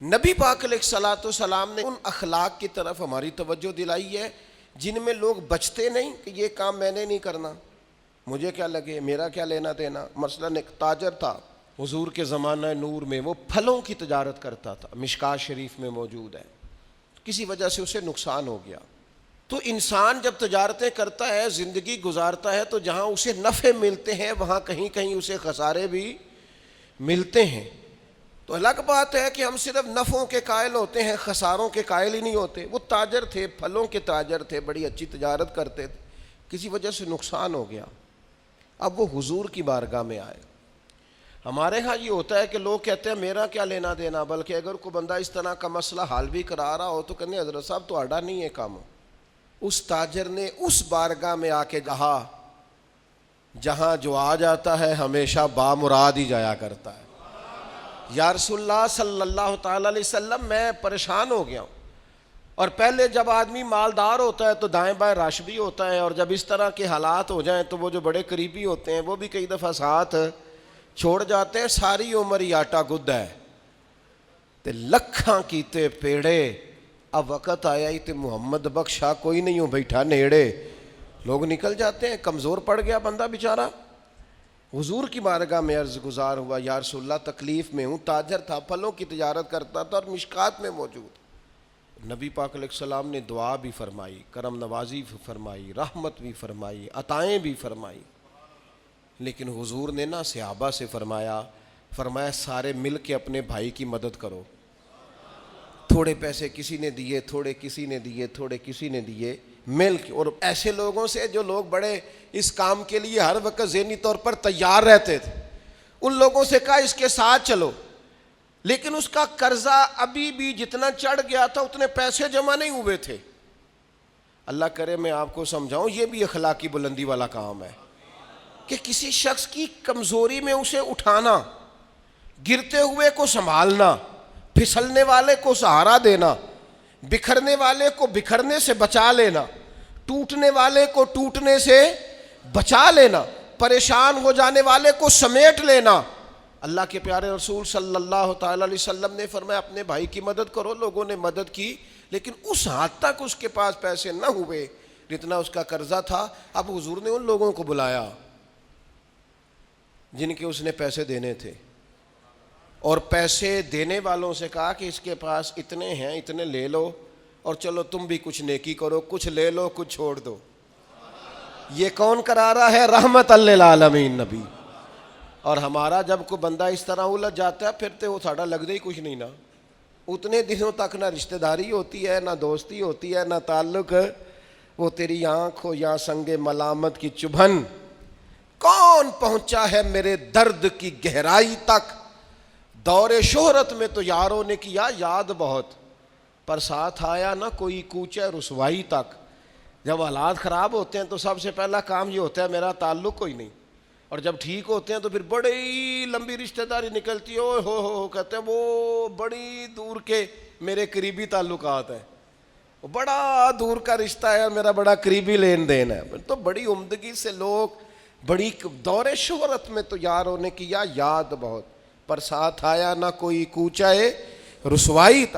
نبی پاک علیہ الصلوۃ والسلام نے ان اخلاق کی طرف ہماری توجہ دلائی ہے جن میں لوگ بچتے نہیں کہ یہ کام میں نے نہیں کرنا، مجھے کیا لگے، میرا کیا لینا دینا۔ مثلا ایک تاجر تھا حضور کے زمانہ نور میں، وہ پھلوں کی تجارت کرتا تھا، مشکات شریف میں موجود ہے۔ کسی وجہ سے اسے نقصان ہو گیا۔ تو انسان جب تجارتیں کرتا ہے، زندگی گزارتا ہے، تو جہاں اسے نفع ملتے ہیں وہاں کہیں کہیں اسے خسارے بھی ملتے ہیں۔ تو الگ بات ہے کہ ہم صرف نفعوں کے قائل ہوتے ہیں، خساروں کے قائل ہی نہیں ہوتے۔ وہ تاجر تھے، پھلوں کے تاجر تھے، بڑی اچھی تجارت کرتے تھے، کسی وجہ سے نقصان ہو گیا۔ اب وہ حضور کی بارگاہ میں آئے۔ ہمارے ہاں یہ ہوتا ہے کہ لوگ کہتے ہیں میرا کیا لینا دینا، بلکہ اگر کوئی بندہ اس طرح کا مسئلہ حل بھی کرا رہا ہو تو کہنے حضرت صاحب تو آڈا نہیں ہے کام۔ اس تاجر نے اس بارگاہ میں آ کے کہا جہاں جو آ جاتا ہے ہمیشہ بامراد ہی جایا کرتا ہے۔ یا رسول اللہ صلی اللہ تعالی علیہ وسلم، میں پریشان ہو گیا ہوں، اور پہلے جب آدمی مالدار ہوتا ہے تو دائیں بائیں رش بھی ہوتا ہے، اور جب اس طرح کے حالات ہو جائیں تو وہ جو بڑے قریبی ہوتے ہیں وہ بھی کئی دفعہ ساتھ چھوڑ جاتے ہیں۔ ساری عمر ہی آٹا گد ہے تے لکھاں کیتے پیڑے، اب وقت آیا ہی تے محمد بخشا کوئی نہیں ہوں بیٹھا نیڑے۔ لوگ نکل جاتے ہیں، کمزور پڑ گیا بندہ بیچارہ۔ حضور کی بارگاہ میں عرض گزار ہوا یا رسول اللہ تکلیف میں ہوں۔ تاجر تھا، پھلوں کی تجارت کرتا تھا اور مشکات میں موجود۔ نبی پاک علیہ السلام نے دعا بھی فرمائی، کرم نوازی بھی فرمائی، رحمت بھی فرمائی، عطائیں بھی فرمائی، لیکن حضور نے نا صحابہ سے فرمایا سارے مل کے اپنے بھائی کی مدد کرو۔ تھوڑے پیسے کسی نے دیے، تھوڑے کسی نے دیے، تھوڑے کسی نے دیے، مل کے۔ اور ایسے لوگوں سے جو لوگ بڑے اس کام کے لیے ہر وقت ذہنی طور پر تیار رہتے تھے، ان لوگوں سے کہا اس کے ساتھ چلو، لیکن اس کا قرضہ ابھی بھی جتنا چڑھ گیا تھا اتنے پیسے جمع نہیں ہوئے تھے۔ اللہ کرے میں آپ کو سمجھاؤں، یہ بھی اخلاقی بلندی والا کام ہے کہ کسی شخص کی کمزوری میں اسے اٹھانا، گرتے ہوئے کو سنبھالنا، پھسلنے والے کو سہارا دینا، بکھرنے والے کو بکھرنے سے بچا لینا، ٹوٹنے والے کو ٹوٹنے سے بچا لینا، پریشان ہو جانے والے کو سمیٹ لینا۔ اللہ کے پیارے رسول صلی اللہ تعالی علیہ وسلم نے فرمایا اپنے بھائی کی مدد کرو۔ لوگوں نے مدد کی، لیکن اس حد تک اس کے پاس پیسے نہ ہوئے جتنا اس کا قرضہ تھا۔ اب حضور نے ان لوگوں کو بلایا جن کے اس نے پیسے دینے تھے، اور پیسے دینے والوں سے کہا کہ اس کے پاس اتنے ہیں، اتنے لے لو، اور چلو تم بھی کچھ نیکی کرو، کچھ لے لو کچھ چھوڑ دو۔ یہ کون کرا رہا ہے؟ رحمت للعالمین نبی۔ اور ہمارا جب کوئی بندہ اس طرح الجھ جاتا ہے پھر تو وہ ساڑا لگتا ہی کچھ نہیں نا۔ اتنے دنوں تک نہ رشتہ داری ہوتی ہے، نہ دوستی ہوتی ہے، نہ تعلق۔ وہ تیری آنکھ ہو یا سنگ ملامت کی چبھن، کون پہنچا ہے میرے درد کی گہرائی تک۔ دور شہرت میں تو یاروں نے کیا یاد بہت، پر ساتھ آیا نہ کوئی کوچے رسوائی تک۔ جب حالات خراب ہوتے ہیں تو سب سے پہلا کام یہ ہوتا ہے میرا تعلق کوئی نہیں، اور جب ٹھیک ہوتے ہیں تو پھر بڑی لمبی رشتہ داری نکلتی ہے، اوہ ہو کہتے ہیں وہ بڑی دور کے میرے قریبی تعلقات ہیں، وہ بڑا دور کا رشتہ ہے، میرا بڑا قریبی لین دین ہے۔ تو بڑی عمدگی سے لوگ، بڑی دور شہرت میں تو یاروں نے کیا یاد بہت، پر ساتھ آیا نہ کوئی کوچہ رسوائی تک۔